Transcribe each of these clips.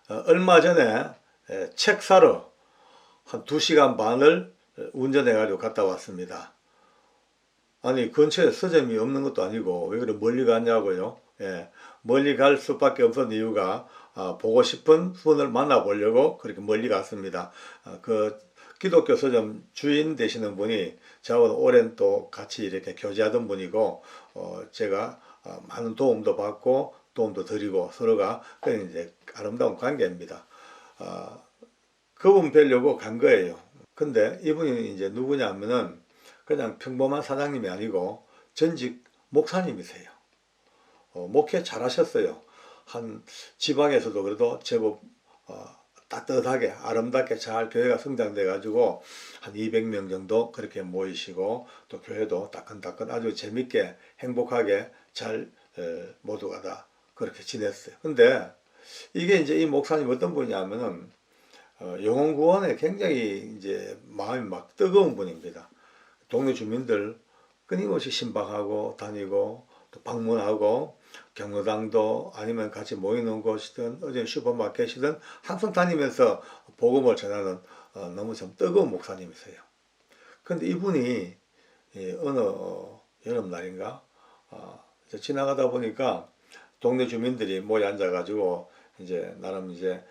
얼마 전에 책 사러 한 2시간 반을 운전해 가지고 갔다 왔습니다. 아니 근처에 서점이 없는 것도 아니고 왜 그래 멀리 갔냐고요. 예, 멀리 갈 수밖에 없었던 이유가 보고 싶은 분을 만나보려고 그렇게 멀리 갔습니다. 그 기독교 서점 주인 되시는 분이 저하고 오랜 또 같이 이렇게 교제하던 분이고, 제가 많은 도움도 받고 도움도 드리고 서로가 그런 이제 아름다운 관계입니다. 그분 뵈려고 간 거예요. 근데 이분이 이제 누구냐면은 그냥 평범한 사장님이 아니고 전직 목사님이세요. 목회 잘하셨어요. 한 지방에서도 그래도 제법 따뜻하게 아름답게 잘 교회가 성장돼 가지고 한 200명 정도 그렇게 모이시고, 또 교회도 따끈따끈 아주 재밌게 행복하게 잘 모두가 다 그렇게 지냈어요. 근데 이게 이제 이 목사님 어떤 분이냐면은 영혼 구원에 굉장히 이제 마음이 막 뜨거운 분입니다. 동네 주민들 끊임없이 신방하고 다니고 또 방문하고, 경로당도 아니면 같이 모이는 곳이든 어디 슈퍼마켓이든 항상 다니면서 복음을 전하는 너무 참 뜨거운 목사님이세요. 근데 이분이 어느 여름날인가 지나가다 보니까 동네 주민들이 모여 앉아가지고 이제 나름 이제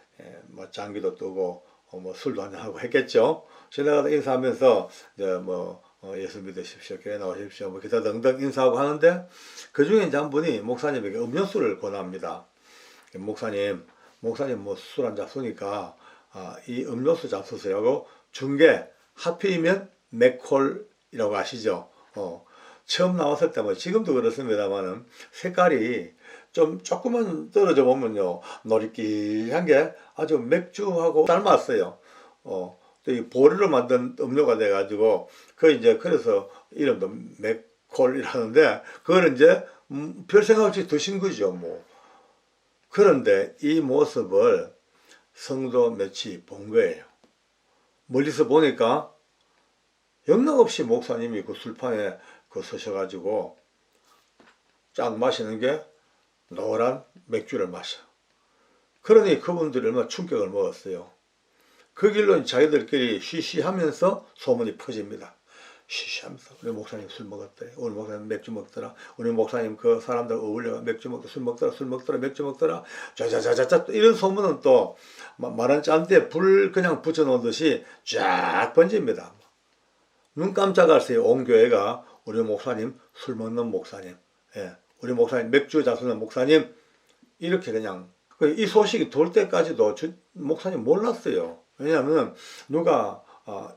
뭐 장기도 뜨고 뭐 술도 한잔하고 했겠죠. 지나가다 인사하면서 이제 뭐 예수 믿으십시오, 교회 나오십시오, 뭐 기타 등등 인사하고 하는데, 그 중에 이제 한 분이 목사님에게 음료수를 권합니다. 목사님 뭐 술 한 잡수니까 이 음료수 잡수세요 하고 준 게 하필이면 맥콜이라고 아시죠? 처음 나왔을 때 뭐 지금도 그렇습니다만은 색깔이 좀 조금만 떨어져 보면요 노릇끼한 게 아주 맥주하고 닮았어요. 또 이 보리로 만든 음료가 돼 가지고 그 이제 그래서 이름도 맥콜이라는데, 그걸 이제 별 생각 없이 드신 거죠 뭐. 그런데 이 모습을 성도 몇이 본 거예요. 멀리서 보니까 영락없이 목사님이 그 술판에 그 서셔가지고 쫙 마시는 게 노란 맥주를 마셔. 그러니 그분들이 얼마나 충격을 먹었어요. 그 길로 자기들끼리 쉬쉬하면서 소문이 퍼집니다. 쉬쉬하면서 우리 목사님 술 먹었대, 우리 목사님 맥주 먹더라, 우리 목사님 그 사람들 어울려 맥주 먹고 술 먹더라 맥주 먹더라, 자자자자자. 이런 소문은 또 마른 짠데 불 그냥 붙여놓은 듯이 쫙 번집니다. 눈 깜짝할 새에 온 교회가 우리 목사님 술 먹는 목사님, 우리 목사님 맥주 자수는 목사님, 이렇게 그냥 이 소식이 돌 때까지도 목사님 몰랐어요. 왜냐하면 누가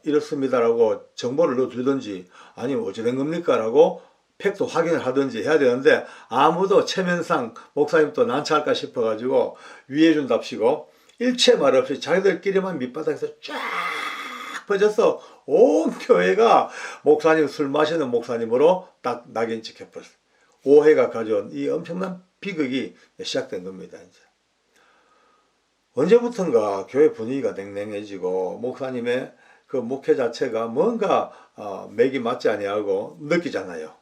이렇습니다라고 정보를 넣어주든지 아니면 어찌 된 겁니까 라고 팩트 확인을 하든지 해야 되는데, 아무도 체면상 목사님 또 난처할까 싶어가지고 위해준답시고 일체 말 없이 자기들끼리만 밑바닥에서 쫙 퍼져서 온 교회가 목사님 술 마시는 목사님으로 딱 낙인 찍혀버렸어요. 오해가 가져온 이 엄청난 비극이 시작된 겁니다. 이제 언제부턴가 교회 분위기가 냉랭해지고 목사님의 그 목회 자체가 뭔가 맥이 맞지 아니하고 느끼잖아요.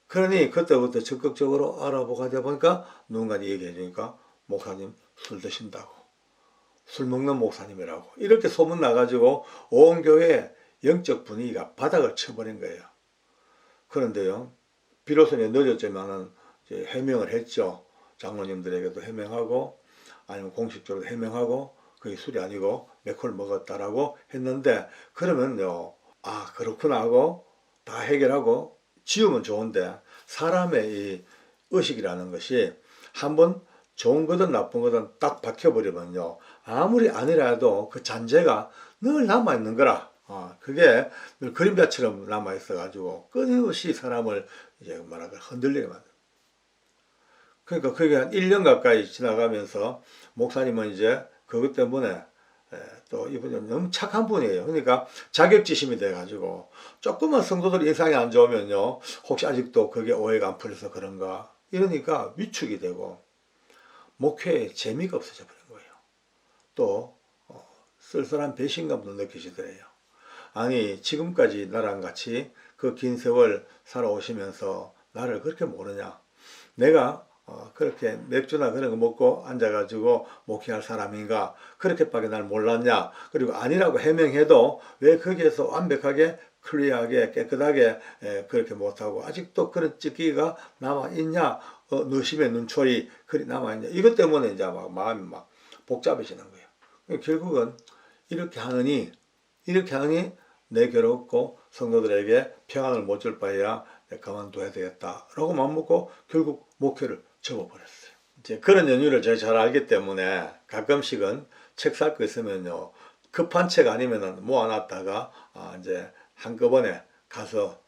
그러니 그때부터 적극적으로 알아보고 하다 보니까 누군가 얘기해 주니까 목사님 술 드신다고, 술 먹는 목사님이라고 이렇게 소문 나가지고 온 교회 영적 분위기가 바닥을 쳐버린 거예요. 그런데요, 비로소 늦었지만은 이제 해명을 했죠. 장로님들에게도 해명하고 아니면 공식적으로 해명하고 그게 술이 아니고 맥콜 먹었다라고 했는데, 그러면요 그렇구나 하고 다 해결하고 지우면 좋은데, 사람의 이 의식이라는 것이 한번 좋은 거든 나쁜 거든 딱 박혀버리면요 아무리 아니라도 그 잔재가 늘 남아있는 거라. 그게 늘 그림자처럼 남아있어 가지고 끊임없이 사람을 이제 뭐랄까 흔들리게 만듭니다. 그러니까 그게 한 1년 가까이 지나가면서 목사님은 이제 그것 때문에 또 이분이 너무 착한 분이에요. 그러니까 자격지심이 돼가지고 조금만 성도들 인상이 안 좋으면요 혹시 아직도 그게 오해가 안 풀려서 그런가 이러니까 위축이 되고 목회에 재미가 없어져 버린 거예요. 또 쓸쓸한 배신감도 느끼시더래요. 아니 지금까지 나랑 같이 그 긴 세월 살아오시면서 나를 그렇게 모르냐, 내가 그렇게 맥주나 그런 거 먹고 앉아가지고 목회할 사람인가? 그렇게밖에 날 몰랐냐? 그리고 아니라고 해명해도 왜 거기에서 완벽하게 클리어하게 깨끗하게 그렇게 못하고 아직도 그런 찌기가 남아있냐? 너심의 눈초리 그리 남아있냐? 이것 때문에 이제 막 마음이 막 복잡해지는 거예요. 결국은 이렇게 하느니 내 괴롭고 성도들에게 평안을 못 줄 바에야 그만둬야 되겠다라고 마음먹고 결국 목회를 접어버렸어요. 이제 그런 연유를 제가 잘 알기 때문에 가끔씩은 책 살 거 있으면요, 급한 책 아니면은 모아놨다가 이제 한꺼번에 가서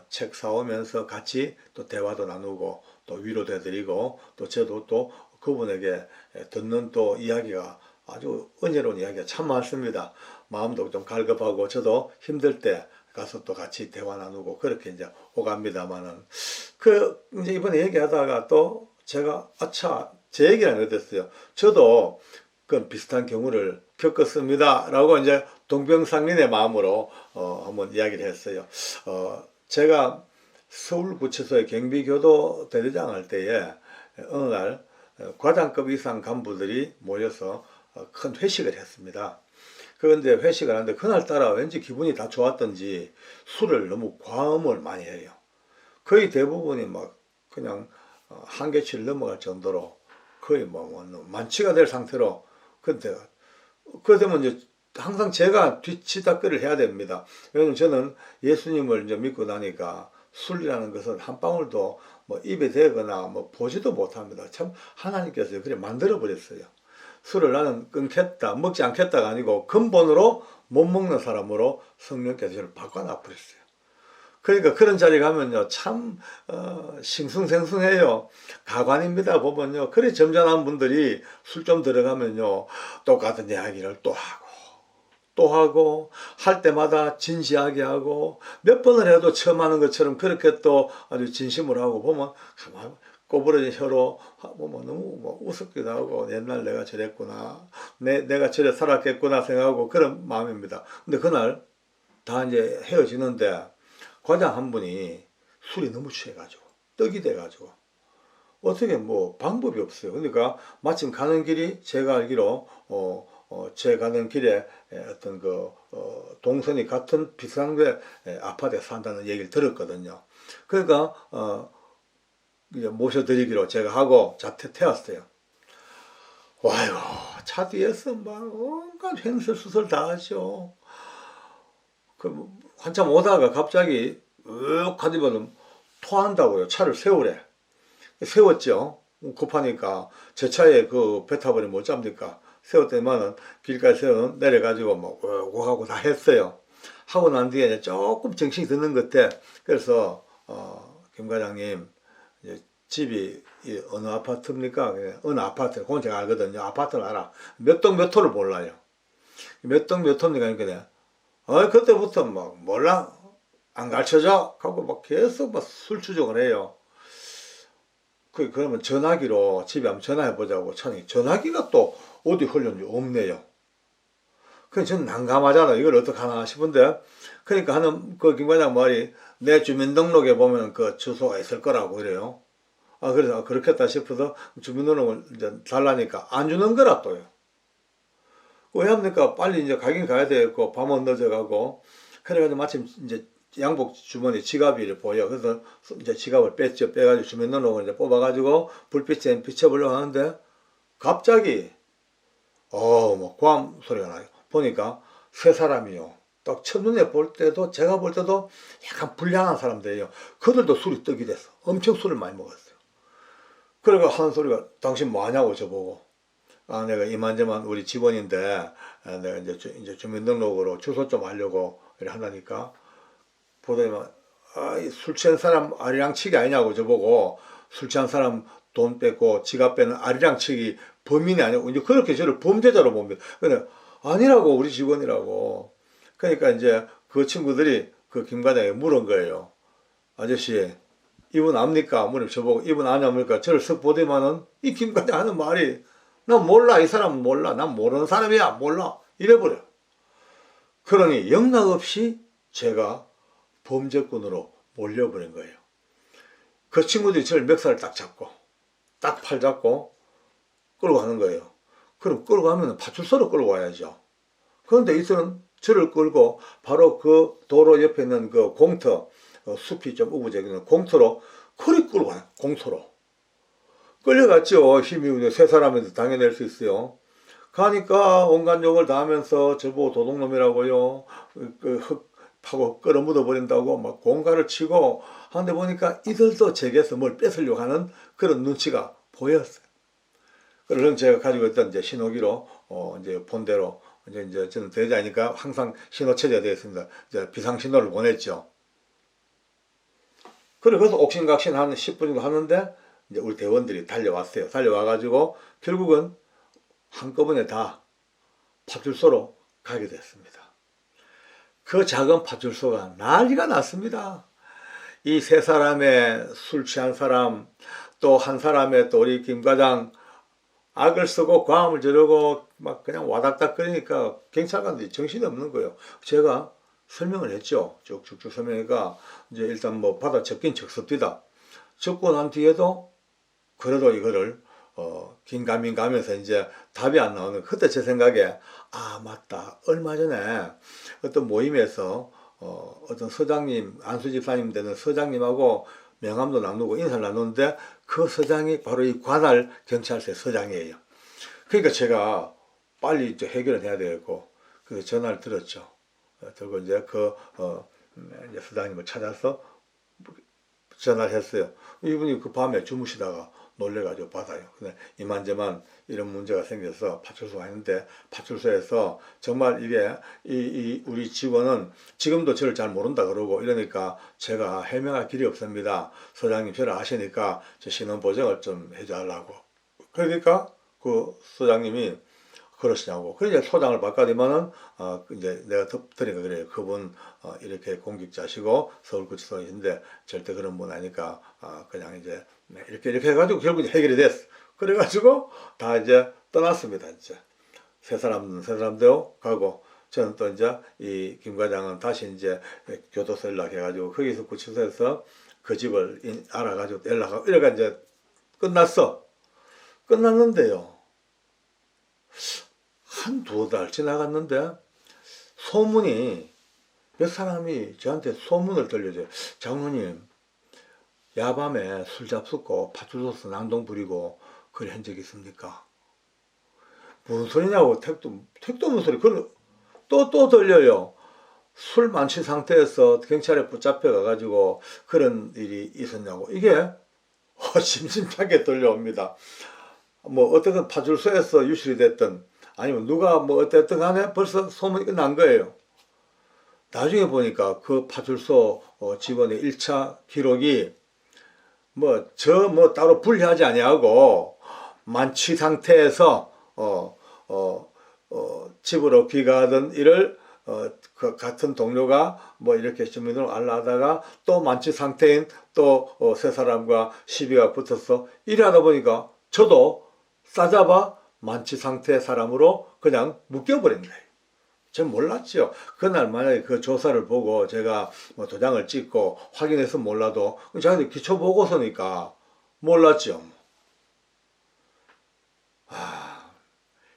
책 사오면서 같이 또 대화도 나누고 또 위로도 해드리고 또 저도 또 그분에게 듣는 또 이야기가 아주 은혜로운 이야기가 참 많습니다. 마음도 좀 갈급하고 저도 힘들 때 가서 또 같이 대화 나누고 그렇게 이제 오갑니다만은 이제 이번에 얘기하다가 또 제가 제 얘기를 어땠어요. 저도 그 비슷한 경우를 겪었습니다. 라고 이제 동병상련의 마음으로 한번 이야기를 했어요. 제가 서울구치소의 경비교도 대대장 할 때에 어느 날 과장급 이상 간부들이 모여서 큰 회식을 했습니다. 그런데 회식을 하는데 그날따라 왠지 기분이 다 좋았던지 술을 너무 과음을 많이 해요. 거의 대부분이 막 그냥 한계치를 넘어갈 정도로 거의 뭐 만취가 될 상태로 그러면 이제 항상 제가 뒤치다끌이를 해야 됩니다. 왜냐면 저는 예수님을 이제 믿고 나니까 술이라는 것은 한 방울도 뭐 입에 대거나 뭐 보지도 못합니다. 참 하나님께서 그래 만들어 버렸어요. 술을 나는 끊겠다, 먹지 않겠다가 아니고 근본으로 못 먹는 사람으로 성령께서 저를 바꿔놔 버렸어요. 그러니까 그런 자리 가면요, 참 싱숭생숭해요. 가관입니다. 보면요, 그래 점잖은 분들이 술 좀 들어가면요, 똑같은 이야기를 또 하고 할 때마다 진지하게 하고 몇 번을 해도 처음 하는 것처럼 그렇게 또 아주 진심으로 하고 보면 가만 꼬부러진 혀로 보면 너무 뭐 우습기도 하고 옛날 내가 저랬구나, 내가 저래 살았겠구나 생각하고 그런 마음입니다. 근데 그날 다 이제 헤어지는데 과장 한 분이 술이 너무 취해가지고 떡이 돼가지고 어떻게 뭐 방법이 없어요. 그러니까 마침 가는 길이 제가 알기로 제 가는 길에 어떤 동선이 같은 비슷한 아파트에 산다는 얘기를 들었거든요. 그러니까 이제 모셔드리기로 제가 하고 태웠어요. 와요, 차 뒤에서 막 온갖 횡설수설 다 하죠. 한참 오다가 갑자기 하더니 토한다고요. 차를 세우래. 세웠죠. 급하니까 제 차에 배 타버리면 못 잡니까. 세웠더니만은 길가에 세워 내려가지고 뭐 하고 다 했어요. 하고 난 뒤에 조금 정신이 드는 것 같아. 그래서 김 과장님 이제 집이 어느 아파트입니까? 어느 아파트? 그건 제가 알거든요. 아파트를 알아. 몇 동 몇 호를 몰라요. 몇 동 몇 호입니까? 그러니까 그때부터 막 몰라 안 가르쳐줘 하고 막 계속 막 술주정을 해요. 그러면 전화기로 집에 한번 전화해 보자고 차니 전화기가 또 어디 흘렸는지 없네요. 그래서 저는 난감하잖아. 이걸 어떡하나 싶은데 그러니까 하는 김 과장 말이 내 주민등록에 보면 그 주소가 있을 거라고 그래요. 그래서 그렇겠다 싶어서 주민등록을 이제 달라니까 안 주는 거라 또요. 왜 합니까? 빨리 이제 가긴 가야 되겠고 밤은 늦어가고 그래가지고 마침 이제 양복 주머니 지갑이 보여. 그래서 이제 지갑을 뺐죠. 빼가지고 주민등록을 이제 뽑아가지고 불빛에 비춰보려고 하는데 갑자기 뭐 고함 소리가 나요. 보니까 세 사람이요. 딱 첫눈에 볼 때도 제가 볼 때도 약간 불량한 사람들이에요. 그들도 술이 떡이 됐어. 엄청 술을 많이 먹었어요. 그러니까 하는 소리가 당신 뭐 하냐고 저보고. 내가 이만저만 우리 직원인데 내가 이제 주민등록으로 주소 좀 하려고 이래 한다니까 보더니만 술 취한 사람 아리랑치기 아니냐고 저보고. 술 취한 사람 돈 뺏고 지갑 빼는 아리랑치기 범인이 아니고 이제 그렇게 저를 범죄자로 봅니다. 근데 아니라고 우리 직원이라고. 그러니까 이제 그 친구들이 김 과장에 물은 거예요. 아저씨 이분 압니까? 물으면 저보고 이분 아냐니까 저를 쓱 보더니만은 이 김 과장 하는 말이 난 몰라. 이 사람은 몰라. 난 모르는 사람이야. 몰라. 이래버려. 그러니 영락없이 제가 범죄꾼으로 몰려버린 거예요. 그 친구들이 저를 멱살을 딱 잡고 딱 팔 잡고 끌고 가는 거예요. 그럼 끌고 가면 파출소로 끌고 와야죠. 그런데 이들은 저를 끌고 바로 그 도로 옆에 있는 그 공터, 숲이 좀 우거지는 공터로 그리 끌고 가요. 공터로. 끌려갔죠. 힘이 세 사람한테 당해낼 수 있어요. 가니까 온갖 욕을 다 하면서 저보고 도둑놈이라고요. 그 흙 파고 끌어 묻어버린다고 막 공갈을 치고 하는데 보니까 이들도 제게서 뭘 뺏으려고 하는 그런 눈치가 보였어요. 그럼 제가 가지고 있던 이제 신호기로 이제 본대로 이제 저는 대자니까 항상 신호 체제가 되어 있습니다. 이제 비상 신호를 보냈죠. 그래서 옥신각신 한 10분 정도 하는데 이제 우리 대원들이 달려왔어요. 달려와가지고 결국은 한꺼번에 다 파출소로 가게 됐습니다. 그 작은 파출소가 난리가 났습니다. 이 세 사람의 술 취한 사람, 또 한 사람의 또 우리 김 과장 악을 쓰고 과음을 저러고 막 그냥 와닥닥 거리니까 경찰관들이 정신이 없는 거예요. 제가 설명을 했죠. 쭉쭉쭉 설명하니까 이제 일단 뭐 받아 적긴 적습니다. 적고 난 뒤에도 그래도 이거를 긴가민 가면서 이제 답이 안 나오는 그때 제 생각에 아 맞다 얼마 전에 어떤 모임에서 어떤 서장님 안수집사님 되는 서장님하고 명함도 나누고 인사를 나누는데 그 서장이 바로 이 관할 경찰서의 서장이에요. 그러니까 제가 빨리 이제 해결을 해야 되겠고 그래서 전화를 드렸죠. 들고 이제 이제 서장님을 찾아서 전화를 했어요. 이분이 그 밤에 주무시다가 놀래가지고 받아요. 근데 이만저만 이런 문제가 생겨서 파출소가 있는데 파출소에서 정말 이게 우리 직원은 지금도 저를 잘 모른다 그러고 이러니까 제가 해명할 길이 없습니다. 소장님 저를 아시니까 저 신원 보정을 좀 해달라고. 그러니까 그 소장님이 그러시냐고. 그래서 소장을 바꿔드리면은 이제 내가 드리니까 그래요. 그분 이렇게 공직자시고 서울구치소인데 절대 그런 분 아니까 그냥 이제 이렇게 해가지고 결국 해결이 됐어. 그래가지고 다 이제 떠났습니다. 이제 세 사람대로 가고 저는 또 이제 이 김 과장은 다시 이제 교도소 연락해가지고 거기서 구치소에서 그 집을 알아가지고 연락하고 이래가 이제 끝났어. 끝났는데요. 한 두 달 지나갔는데 소문이 몇 사람이 저한테 소문을 들려줘요. 장로님 야밤에 술 잡숫고 파출소에서 난동 부리고 그래 한 적 있습니까? 무슨 소리냐고 택도 없는 소리 또 들려요. 술 만취 상태에서 경찰에 붙잡혀 가가지고 그런 일이 있었냐고. 이게 심심찮게 들려옵니다. 뭐 어떻든 파출소에서 유실이 됐든 아니면 누가 뭐 어쨌든 간에 벌써 소문이 끝난 거예요. 나중에 보니까 그 파출소 직원의 1차 기록이 뭐 따로 분리하지 아니하고 만취 상태에서 집으로 귀가하던 일을 그 같은 동료가 뭐 이렇게 주민으로 알라하다가 또 만취 상태인 또 세 사람과 시비가 붙어서 일하다 보니까 저도 싸잡아 만취 상태 사람으로 그냥 묶여버린 거예요. 전 몰랐죠. 그날 만약에 그 조사를 보고 제가 뭐 도장을 찍고 확인해서 몰라도 자기들 기초 보고서니까 몰랐죠.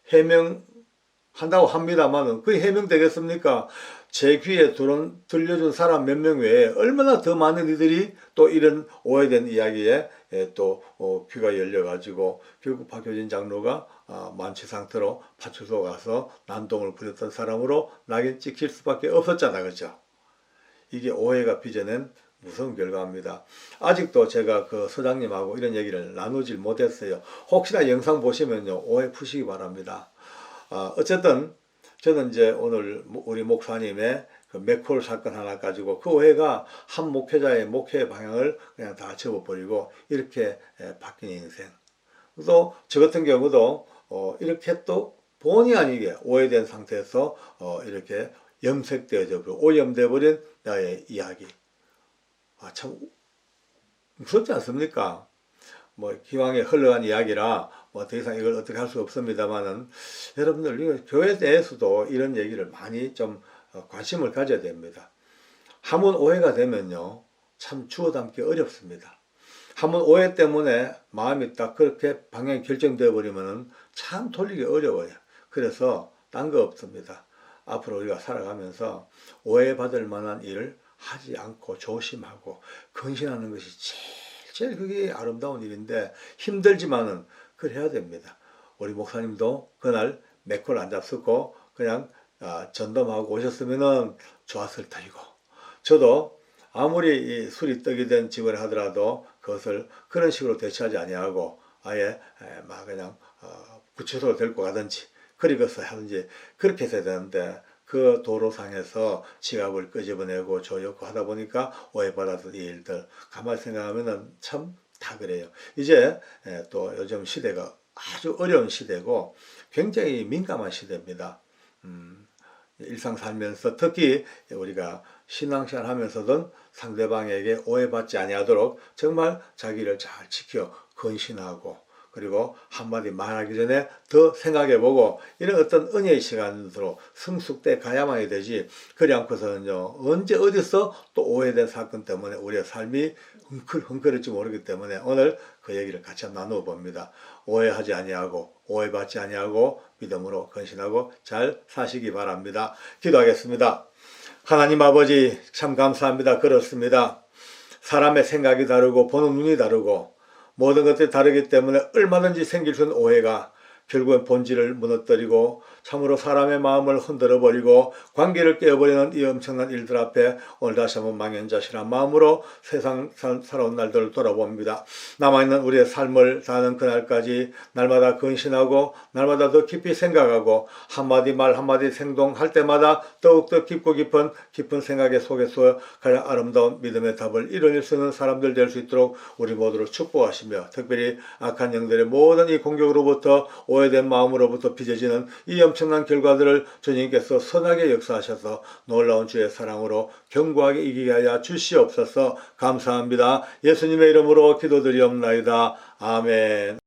해명한다고 합니다만은 그게 해명되겠습니까? 제 귀에 들려준 사람 몇 명 외에 얼마나 더 많은 이들이 또 이런 오해된 이야기에 또 귀가 열려가지고 결국 박효진 장로가 만취 상태로 파출소 가서 난동을 부렸던 사람으로 낙인 찍힐 수밖에 없었잖아, 그죠? 이게 오해가 빚어낸 무서운 결과입니다. 아직도 제가 그 서장님하고 이런 얘기를 나누질 못했어요. 혹시나 영상 보시면요 오해 푸시기 바랍니다. 어쨌든 저는 이제 오늘 우리 목사님의 그 맥콜 사건 하나 가지고 그 오해가 한 목회자의 목회 방향을 그냥 다 접어버리고 이렇게 바뀐 인생. 또 저 같은 경우도 이렇게 또 본의 아니게 오해된 상태에서 이렇게 염색되어져 버리고 오염되어 버린 나의 이야기. 참 무섭지 않습니까? 뭐 기왕에 흘러간 이야기라 뭐 더 이상 이걸 어떻게 할 수 없습니다만은 여러분들 교회 내에서도 이런 얘기를 많이 좀 관심을 가져야 됩니다. 한번 오해가 되면요 참 주워 담기 어렵습니다. 한번 오해 때문에 마음이 딱 그렇게 방향이 결정되어 버리면은 참 돌리기 어려워요. 그래서 딴 거 없습니다. 앞으로 우리가 살아가면서 오해받을 만한 일을 하지 않고 조심하고 근신하는 것이 제일 그게 아름다운 일인데 힘들지만은 그걸 해야 됩니다. 우리 목사님도 그날 맥콜 안 잡수고 그냥 전담하고 오셨으면은 좋았을 터이고, 저도 아무리 이 술이 떡이 된 직원을 하더라도 그것을 그런 식으로 대처하지 아니하고 아예 막 그냥 구치소로 데리고 가든지 그리고서 하든지 그렇게 해야 되는데, 그 도로상에서 지갑을 끄집어내고 조였고 하다 보니까 오해받았던 이 일들 가만히 생각하면은 참 다 그래요. 이제 또 요즘 시대가 아주 어려운 시대고 굉장히 민감한 시대입니다. 일상 살면서 특히 우리가 신앙생활 하면서든 상대방에게 오해받지 아니하도록 정말 자기를 잘 지켜 근신하고, 그리고 한마디 말하기 전에 더 생각해보고 이런 어떤 은혜의 시간으로 성숙돼 가야만이 되지, 그리 않고서는요 언제 어디서 또 오해된 사건 때문에 우리의 삶이 헝클어질지 모르기 때문에 오늘 그 얘기를 같이 한번 나누어 봅니다. 오해하지 아니하고 오해받지 아니하고 믿음으로 근신하고 잘 사시기 바랍니다. 기도하겠습니다. 하나님 아버지, 참 감사합니다. 그렇습니다. 사람의 생각이 다르고 보는 눈이 다르고 모든 것들이 다르기 때문에 얼마든지 생길 수 있는 오해가 결국은 본질을 무너뜨리고 참으로 사람의 마음을 흔들어버리고 관계를 깨어버리는 이 엄청난 일들 앞에 오늘 다시 한번 망연자실한 마음으로 세상 살아온 날들을 돌아봅니다. 남아있는 우리의 삶을 사는 그날까지 날마다 근신하고 날마다 더 깊이 생각하고 한마디 말 한마디 행동할 때마다 더욱더 깊고 깊은 생각의 속에서 가장 아름다운 믿음의 답을 이뤄낼 수 있는 사람들 될 수 있도록 우리 모두를 축복하시며, 특별히 악한 영들의 모든 이 공격으로부터 오해된 마음으로부터 빚어지는 이 엄청난 결과들을 주님께서 선하게 역사하셔서 놀라운 주의 사랑으로 견고하게 이기게 하여 주시옵소서. 감사합니다. 예수님의 이름으로 기도드리옵나이다. 아멘.